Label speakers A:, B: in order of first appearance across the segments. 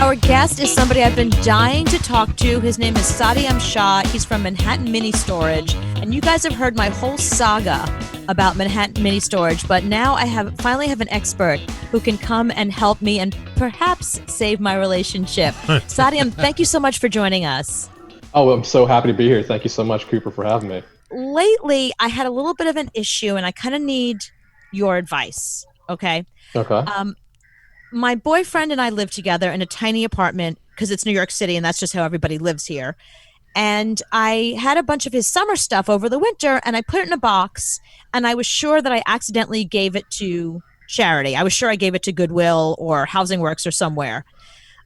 A: Our guest is somebody I've been dying to talk to. His name is Satyam Shah. He's from Manhattan Mini Storage. And you guys have heard my whole saga about Manhattan Mini Storage, but now I finally have an expert who can come and help me and perhaps save my relationship. Satyam, thank you so much for joining us.
B: Oh, I'm so happy to be here. Thank you so much, Cooper, for having me.
A: Lately, I had a little bit of an issue, and I kind of need your advice, okay?
B: Okay.
A: My boyfriend and I live together in a tiny apartment because it's New York City, and that's just how everybody lives here. And I had a bunch of his summer stuff over the winter, and I put it in a box, and I was sure that I accidentally gave it to charity. I was sure I gave it to Goodwill or Housing Works or somewhere.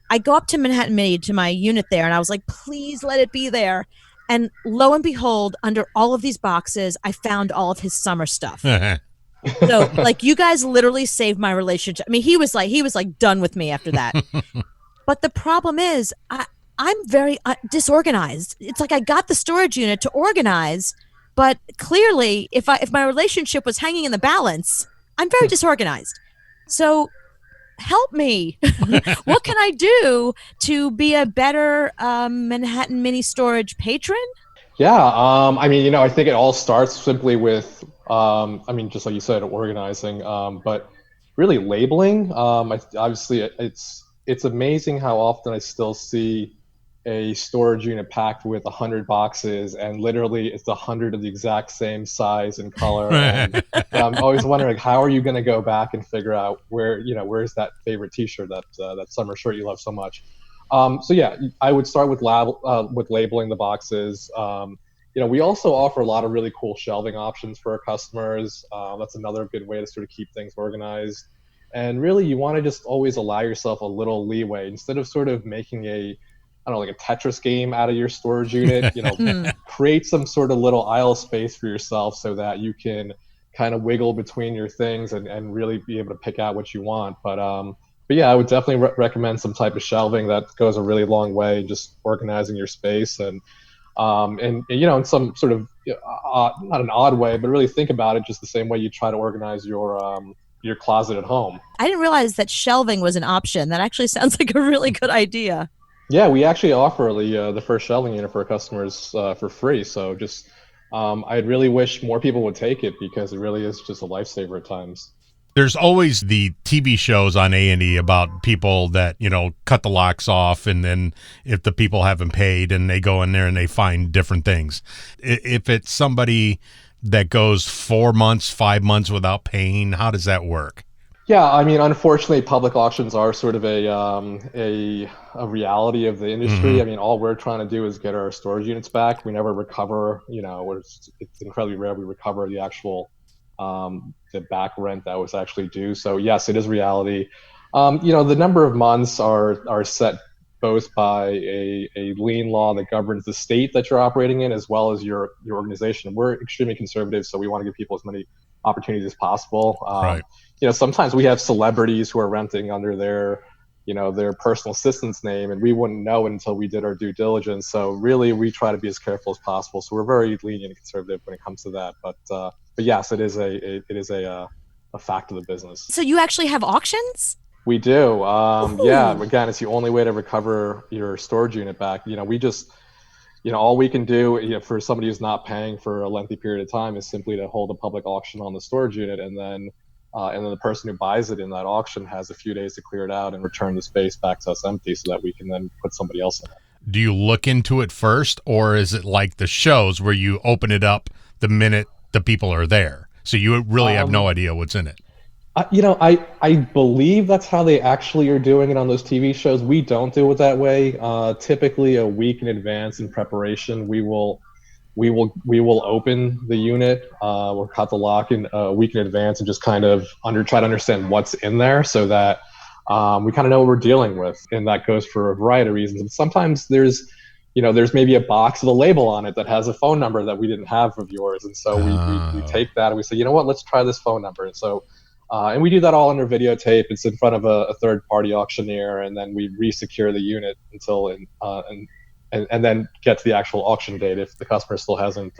A: I go up to Manhattan Mini, to my unit there, and I was like, please let it be there. And lo and behold, under all of these boxes, I found all of his summer stuff. So, like, you guys literally saved my relationship. I mean, he was like done with me after that. But the problem is, I'm very disorganized. It's like I got the storage unit to organize, but clearly, if my relationship was hanging in the balance, I'm very disorganized. So, help me. What can I do to be a better Manhattan Mini Storage patron?
B: Yeah. I mean, I think it all starts simply with, just like you said, organizing, but really labeling. Obviously, it's amazing how often I still see a storage unit packed with 100 boxes, and literally it's 100 of the exact same size and color. And I'm always wondering, how are you going to go back and figure out where's that favorite T-shirt, that summer shirt you love so much? So yeah, I would start with labeling the boxes. We also offer a lot of really cool shelving options for our customers. That's another good way to sort of keep things organized. And really, you want to just always allow yourself a little leeway instead of sort of making like a Tetris game out of your storage unit. Create some sort of little aisle space for yourself so that you can kind of wiggle between your things and really be able to pick out what you want. But yeah, I would definitely recommend some type of shelving. That goes a really long way, just organizing your space and in some sort of not an odd way, but really think about it just the same way you try to organize your closet at home.
A: I didn't realize that shelving was an option. That actually sounds like a really good idea.
B: Yeah, we actually offer the first shelving unit for our customers for free. So just I really wish more people would take it because it really is just a lifesaver at times.
C: There's always the TV shows on A&E about people that, cut the locks off, and then if the people haven't paid and they go in there and they find different things. If it's somebody that goes 4 months, 5 months without paying, how does that work?
B: Yeah, I mean, unfortunately, public auctions are sort of a reality of the industry. Mm-hmm. I mean, all we're trying to do is get our storage units back. We never recover, it's incredibly rare we recover the actual the back rent that was actually due. So yes, it is reality. The number of months are set both by a lien law that governs the state that you're operating in, as well as your organization. We're extremely conservative, so we want to give people as many opportunities as possible.
C: Right.
B: Sometimes we have celebrities who are renting under their personal assistant's name, and we wouldn't know it until we did our due diligence. So really, we try to be as careful as possible. So we're very lenient and conservative when it comes to that. But yes, it is a fact of the business.
A: So you actually have auctions?
B: We do. Yeah. Again, it's the only way to recover your storage unit back. We just, all we can do for somebody who's not paying for a lengthy period of time is simply to hold a public auction on the storage unit, and then the person who buys it in that auction has a few days to clear it out and return the space back to us empty so that we can then put somebody else in it.
C: Do you look into it first, or is it like the shows where you open it up the minute the people are there? So you really have no idea what's in it.
B: I believe that's how they actually are doing it on those TV shows. We don't do it that way. Typically a week in advance in preparation, we will open the unit or cut the lock in a week in advance and just kind of try to understand what's in there so that we kind of know what we're dealing with. And that goes for a variety of reasons. And sometimes there's maybe a box with a label on it that has a phone number that we didn't have of yours. And so we take that and we say, let's try this phone number. And so, and we do that all under videotape. It's in front of a third party auctioneer, and then we re-secure the unit until, and then get to the actual auction date. If the customer still hasn't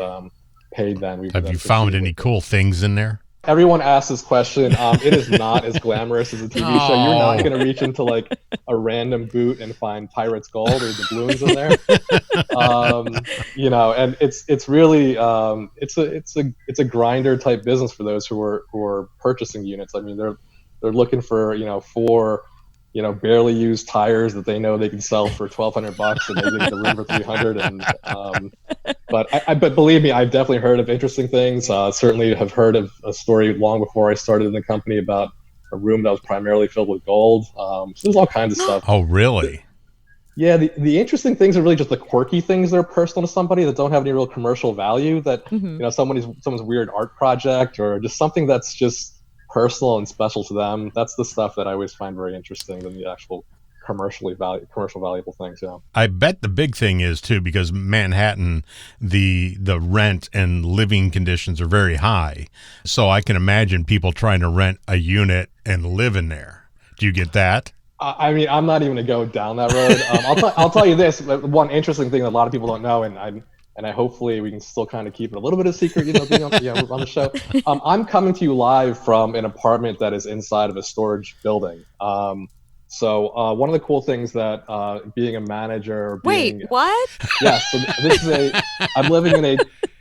B: paid, then
C: have you found any cool things in there?
B: Everyone asks this question. It is not as glamorous as a TV show. You're not going to reach into like a random boot and find pirate's gold or doubloons in there. And it's really it's a grinder type business for those who are purchasing units. I mean, they're looking for four barely used tires that they know they can sell for $1,200 and maybe get the room for 300. And but believe me, I've definitely heard of interesting things. Certainly have heard of a story long before I started in the company about a room that was primarily filled with gold. So there's all kinds of stuff.
C: Oh, really?
B: Yeah, the interesting things are really just the quirky things that are personal to somebody that don't have any real commercial value. That someone's weird art project or just something that's just personal and special to them. That's the stuff that I always find very interesting than the actual commercial valuable things. Yeah,
C: I bet the big thing is too, because Manhattan, the rent and living conditions are very high. So I can imagine people trying to rent a unit and live in there. Do you get that?
B: I mean, I'm not even gonna go down that road. I'll tell you this. One interesting thing that a lot of people don't know, and I hopefully we can still kind of keep it a little bit of secret, being on the show. I'm coming to you live from an apartment that is inside of a storage building. So one of the cool things that being a manager.
A: Wait, what?
B: Yeah. So this is I'm living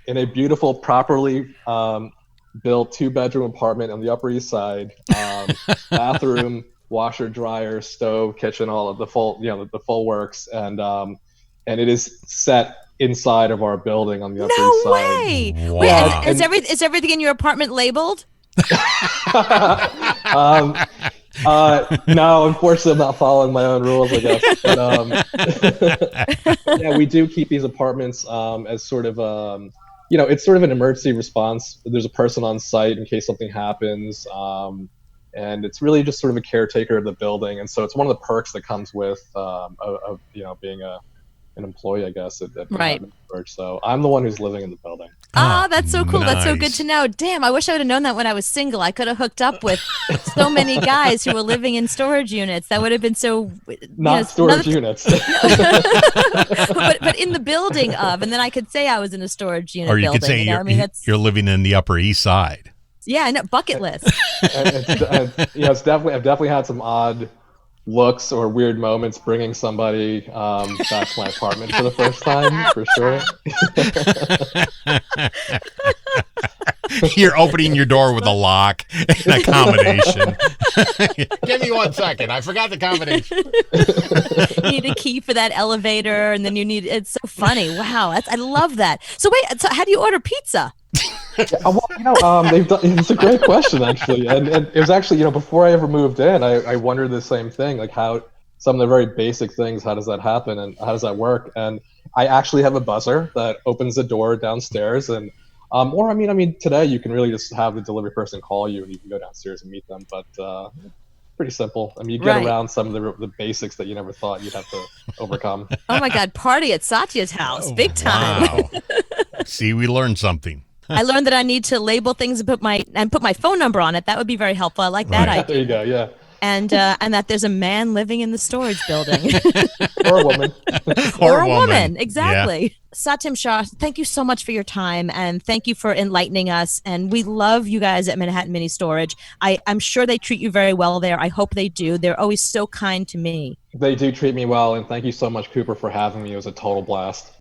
B: in a beautiful, properly built 2-bedroom apartment on the Upper East Side. Bathroom, washer, dryer, stove, kitchen, all of the full works, and it is set inside of our building on the Upper East Side.
A: No way!
C: Wow.
A: Wait, is everything in your apartment labeled?
B: No, unfortunately, I'm not following my own rules, I guess. But, yeah, we do keep these apartments as sort of it's sort of an emergency response. There's a person on site in case something happens, and it's really just sort of a caretaker of the building. And so it's one of the perks that comes with of being an employee, I guess, at
A: right.
B: Storage. So I'm the one who's living in the building.
A: Ah, that's so cool.
C: Nice.
A: That's so good to know. Damn, I wish I would have known that when I was single. I could have hooked up with so many guys who were living in storage units. That would have been so...
B: Not storage units.
A: but in the building of, and then I could say I was in a storage unit
C: Or you
A: building.
C: could say you're living in the Upper East Side.
A: Yeah, no, bucket list.
B: It's definitely had some odd looks or weird moments bringing somebody back to my apartment for the first time, for sure.
C: You're opening your door with a lock and a combination. Give me 1 second. I forgot the combination.
A: You need a key for that elevator, and then it's so funny. Wow, I love that. So wait, so how do you order pizza?
B: It's a great question, actually. And it was actually, before I ever moved in, I wondered the same thing, like how some of the very basic things, how does that happen and how does that work? And I actually have a buzzer that opens the door downstairs, and today you can really just have the delivery person call you and you can go downstairs and meet them. But pretty simple. I mean, you get around some of the basics that you never thought you'd have to overcome.
A: Oh my God, party at Satya's house, big time.
C: Wow. See, we learned something.
A: I learned that I need to label things and put my phone number on it. That would be very helpful. I like that idea.
B: There you go. Yeah.
A: And that there's a man living in the storage building.
B: Or a woman.
A: or a woman. Exactly.
C: Yeah.
A: Satyam Shah, thank you so much for your time, and thank you for enlightening us. And we love you guys at Manhattan Mini Storage. I'm sure they treat you very well there. I hope they do. They're always so kind to me.
B: They do treat me well, and thank you so much, Cooper, for having me. It was a total blast.